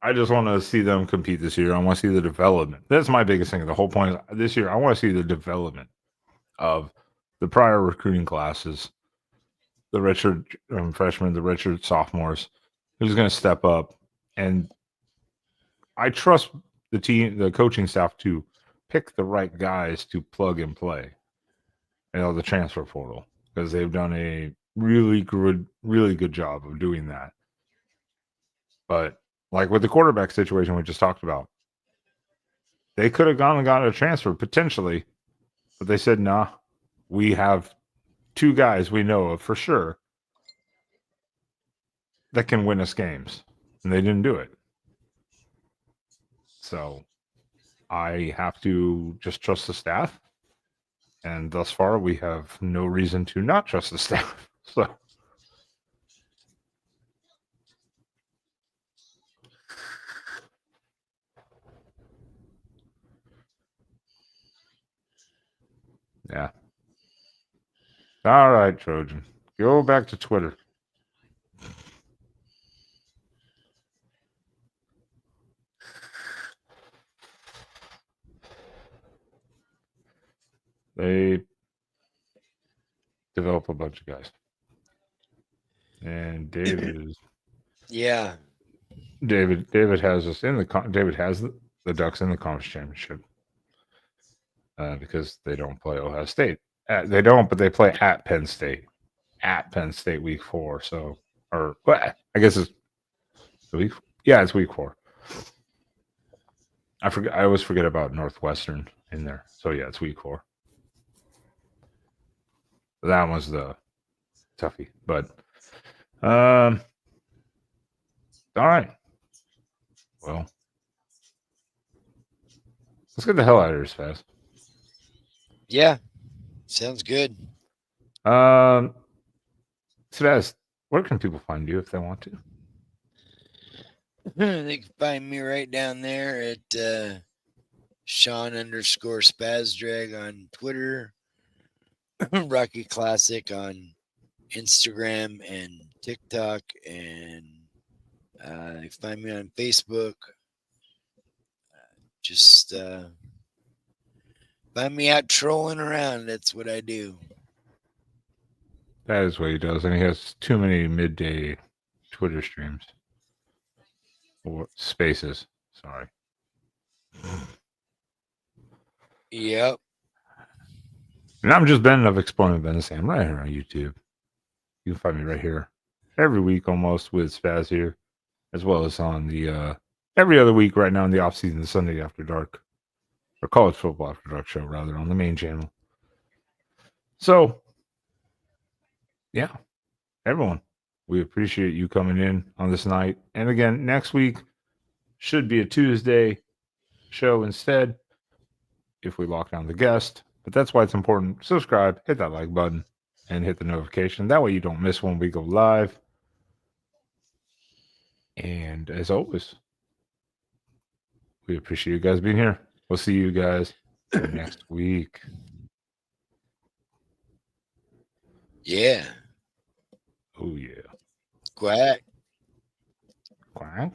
I just want to see them compete this year. I want to see the development. That's my biggest thing. The whole point is this year, I want to see the development of the prior recruiting classes, the redshirt freshmen, the redshirt sophomores, who's going to step up. And I trust the team, the coaching staff, to pick the right guys to plug and play, the transfer portal, because they've done a really good job of doing that. But like with the quarterback situation we just talked about, they could have gone and gotten a transfer potentially, but they said, nah, we have 2 guys we know of for sure that can win us games. And they didn't do it. So I have to just trust the staff. And thus far, we have no reason to not trust the staff. So yeah. All right, Trojan. Go back to Twitter. They develop a bunch of guys. And David is. Yeah. David has us in the. David has the Ducks in the conference championship. Because they don't play Ohio State. They don't, but they play at Penn State. At Penn State week 4. So, I guess it's week. Yeah, it's week 4. I always forget about Northwestern in there. So yeah, it's week 4. That was the toughie, but all right. Well, let's get the hell out of here as fast. Yeah, sounds good. Sebas, where can people find you if they want to? They can find me right down there at Sean_Spazdrag on Twitter, Rocky Classic on Instagram and TikTok, and You find me on Facebook. Just find me out trolling around. That's what I do. That is what he does, and he has too many midday Twitter streams or spaces. Sorry. Yep. And I'm just Ben of Exploring Ben Sam right here on YouTube. You can find me right here every week almost with Spaz here, as well as on the every other week right now in the off season, Sunday After Dark, or College Football After Dark show rather, on the main channel. So, yeah, everyone, we appreciate you coming in on this night. And again, next week should be a Tuesday show instead, if we lock down the guest. But that's why it's important. Subscribe, hit that like button, and hit the notification. That way you don't miss when we go live. And as always, we appreciate you guys being here. We'll see you guys next week. Yeah. Oh, yeah. Quack. Quack.